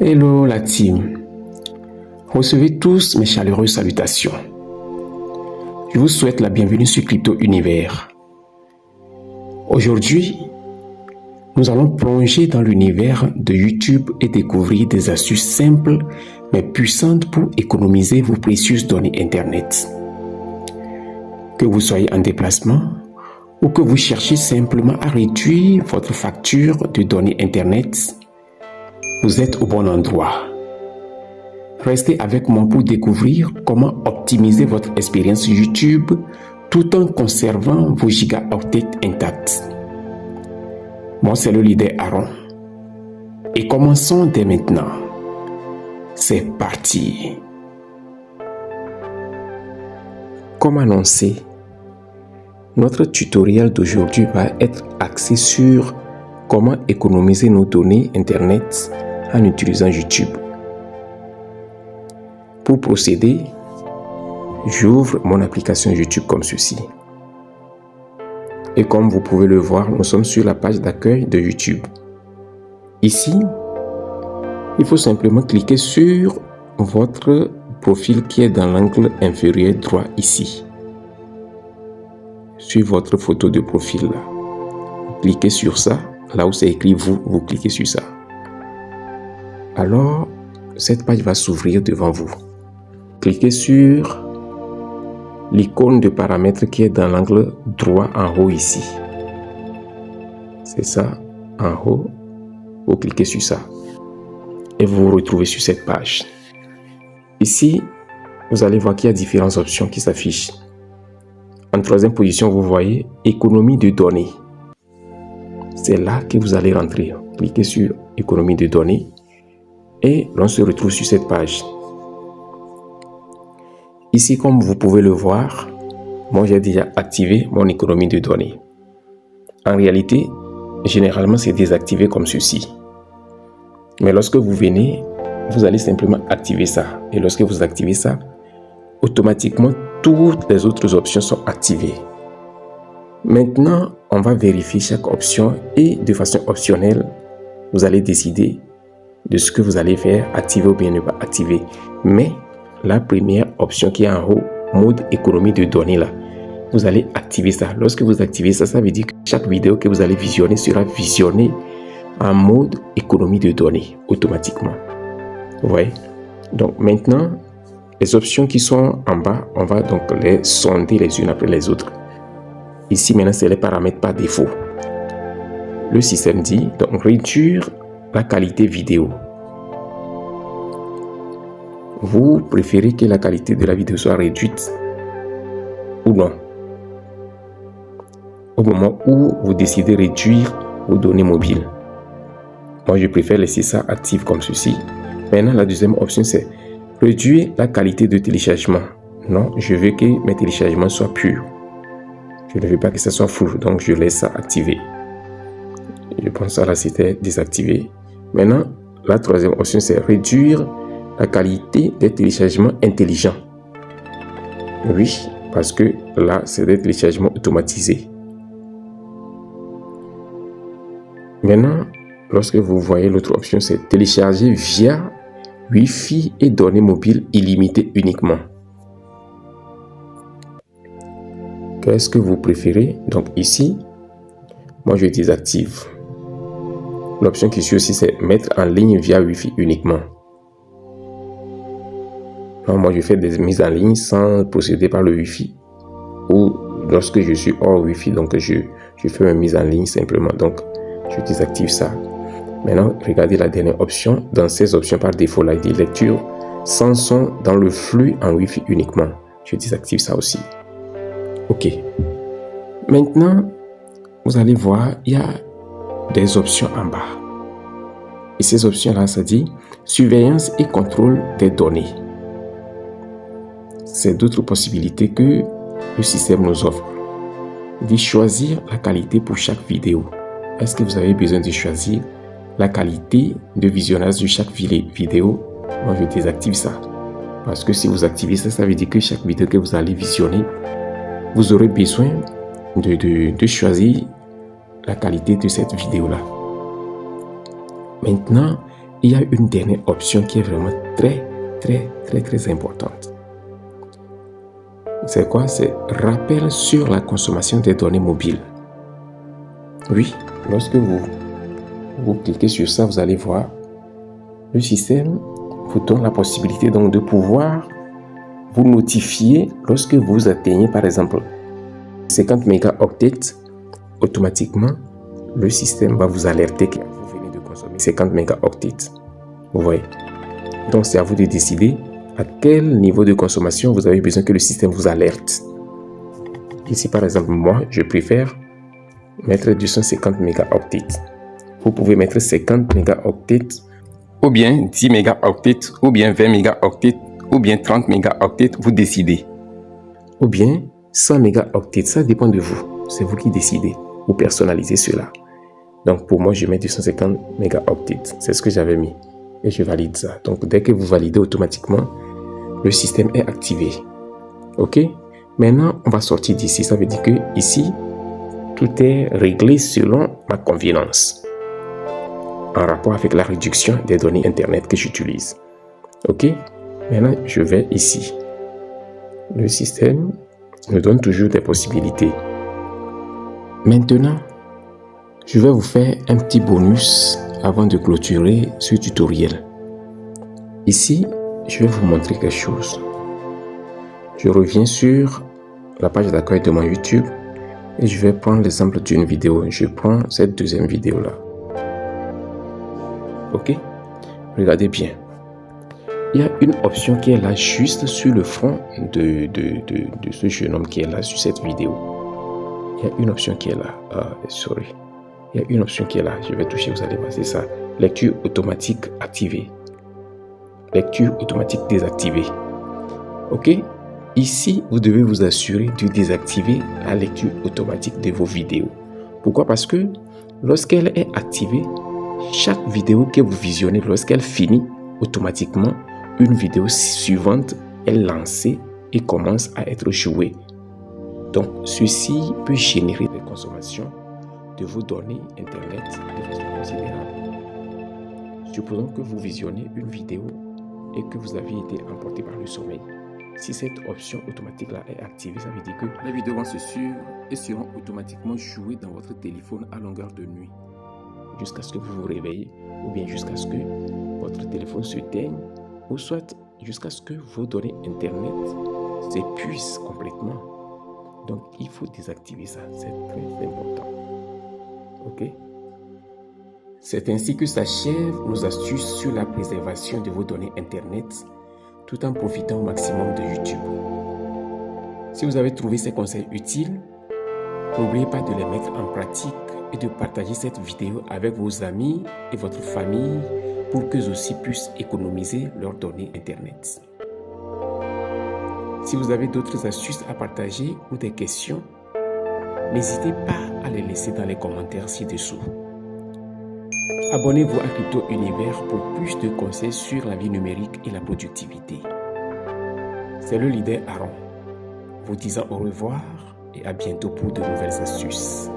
Hello la team, recevez tous mes chaleureuses salutations. Je vous souhaite la bienvenue sur Crypto Univers. Aujourd'hui, nous allons plonger dans l'univers de YouTube et découvrir des astuces simples mais puissantes pour économiser vos précieuses données Internet. Que vous soyez en déplacement ou que vous cherchiez simplement à réduire votre facture de données Internet, vous êtes au bon endroit. Restez avec moi pour découvrir comment optimiser votre expérience YouTube tout en conservant vos gigaoctets intacts. Moi, c'est le leader Aaron. Et commençons dès maintenant. C'est parti. Comme annoncé, notre tutoriel d'aujourd'hui va être axé sur comment économiser nos données Internet en utilisant YouTube. Pour procéder, j'ouvre mon application YouTube comme ceci. Et comme vous pouvez le voir, nous sommes sur la page d'accueil de YouTube. Ici, il faut simplement cliquer sur votre profil qui est dans l'angle inférieur droit ici. Sur votre photo de profil là. Cliquez sur ça, là où c'est écrit vous cliquez sur ça. Alors, cette page va s'ouvrir devant vous. Cliquez sur l'icône de paramètres qui est dans l'angle droit en haut ici. C'est ça, en haut. Vous cliquez sur ça. Et vous vous retrouvez sur cette page. Ici, vous allez voir qu'il y a différentes options qui s'affichent. En troisième position, vous voyez économie de données. C'est là que vous allez rentrer. Cliquez sur économie de données. Et l'on se retrouve sur cette page. Ici, comme vous pouvez le voir, moi j'ai déjà activé mon économie de données. En réalité, généralement c'est désactivé comme ceci. Mais lorsque vous venez, vous allez simplement activer ça. Et lorsque vous activez ça, automatiquement toutes les autres options sont activées. Maintenant, on va vérifier chaque option et de façon optionnelle, vous allez décider de ce que vous allez faire, activer ou bien ne pas activer. Mais la première option qui est en haut, mode économie de données là, vous allez activer ça. Lorsque vous activez ça, ça veut dire que chaque vidéo que vous allez visionner sera visionnée en mode économie de données automatiquement. Vous voyez? Donc maintenant, les options qui sont en bas, on va donc les sonder les unes après les autres. Ici maintenant, c'est les paramètres par défaut. Le système dit donc réduire la qualité vidéo. Vous préférez que la qualité de la vidéo soit réduite ou non? Au moment où vous décidez de réduire vos données mobiles. Moi, je préfère laisser ça actif comme ceci. Maintenant, la deuxième option, c'est réduire la qualité de téléchargement. Non, je veux que mes téléchargements soient purs. Je ne veux pas que ça soit flou, donc je laisse ça activé. Je pense que là, c'était désactivé. Maintenant, la troisième option, c'est réduire la qualité des téléchargements intelligents. Oui, parce que là, c'est des téléchargements automatisés. Maintenant, lorsque vous voyez l'autre option, c'est télécharger via Wi-Fi et données mobiles illimitées uniquement. Qu'est-ce que vous préférez? Donc ici, moi je désactive. L'option qui suit aussi, c'est mettre en ligne via Wi-Fi uniquement. Donc, moi je fais des mises en ligne sans procéder par le Wi-Fi. Ou lorsque je suis hors Wi-Fi, donc je fais mes mises en ligne simplement. Donc je désactive ça. Maintenant, regardez la dernière option. Dans ces options par défaut, là, il dit lecture sans son dans le flux en Wi-Fi uniquement. Je désactive ça aussi. Ok. Maintenant, vous allez voir, il y a des options en bas. Et ces options-là, ça dit surveillance et contrôle des données. C'est d'autres possibilités que le système nous offre. Il dit choisir la qualité pour chaque vidéo. Est-ce que vous avez besoin de choisir la qualité de visionnage de chaque vidéo? Moi, je désactive ça. Parce que si vous activez ça, ça veut dire que chaque vidéo que vous allez visionner, vous aurez besoin de choisir la qualité de cette vidéo-là. Maintenant, il y a une dernière option qui est vraiment très importante. C'est quoi? C'est rappel sur la consommation des données mobiles. Oui, lorsque vous cliquez sur ça, vous allez voir, le système vous donne la possibilité donc de pouvoir vous notifier lorsque vous atteignez par exemple 50 mégaoctets. Automatiquement, le système va vous alerter que vous venez de consommer 50 mégaoctets. Vous voyez? Donc, c'est à vous de décider à quel niveau de consommation vous avez besoin que le système vous alerte. Ici, par exemple, moi, je préfère mettre 250 mégaoctets. Vous pouvez mettre 50 mégaoctets, ou bien 10 mégaoctets, ou bien 20 mégaoctets, ou bien 30 mégaoctets, vous décidez. Ou bien 100 mégaoctets, ça dépend de vous. C'est vous qui décidez. Vous personnalisez cela. Donc, pour moi, je mets 250 mégaoctets. C'est ce que j'avais mis. Et je valide ça. Donc, dès que vous validez automatiquement, le système est activé. OK? Maintenant, on va sortir d'ici. Ça veut dire que ici, tout est réglé selon ma convenance, en rapport avec la réduction des données Internet que j'utilise. OK? Maintenant, je vais ici. Le système me donne toujours des possibilités. Maintenant, je vais vous faire un petit bonus avant de clôturer ce tutoriel. Ici, je vais vous montrer quelque chose. Je reviens sur la page d'accueil de mon YouTube et je vais prendre l'exemple d'une vidéo. Je prends cette deuxième vidéo-là. OK? Regardez bien. Il y a une option qui est là juste sur le front de ce jeune homme qui est là sur cette vidéo. Il y a une option qui est là. Il y a une option qui est là. Je vais toucher, vous allez voir, c'est ça. Lecture automatique activée. Lecture automatique désactivée. OK? Ici, vous devez vous assurer de désactiver la lecture automatique de vos vidéos. Pourquoi? Parce que lorsqu'elle est activée, chaque vidéo que vous visionnez, lorsqu'elle finit, automatiquement, une vidéo suivante est lancée et commence à être jouée. Donc, ceci peut générer des consommations de vos données Internet de façon considérable. Supposons que vous visionnez une vidéo et que vous avez été emporté par le sommeil. Si cette option automatique-là est activée, ça veut dire que les vidéos vont se suivre et seront automatiquement jouées dans votre téléphone à longueur de nuit, jusqu'à ce que vous vous réveillez, ou bien jusqu'à ce que votre téléphone se teigne, ou soit jusqu'à ce que vos données Internet s'épuisent complètement. Donc, il faut désactiver ça. C'est très important. OK? C'est ainsi que s'achèvent nos astuces sur la préservation de vos données Internet, tout en profitant au maximum de YouTube. Si vous avez trouvé ces conseils utiles, n'oubliez pas de les mettre en pratique et de partager cette vidéo avec vos amis et votre famille pour qu'eux aussi puissent économiser leurs données Internet. Si vous avez d'autres astuces à partager ou des questions, n'hésitez pas à les laisser dans les commentaires ci-dessous. Abonnez-vous à Crypto Univers pour plus de conseils sur la vie numérique et la productivité. C'est le leader Aaron, vous disant au revoir et à bientôt pour de nouvelles astuces.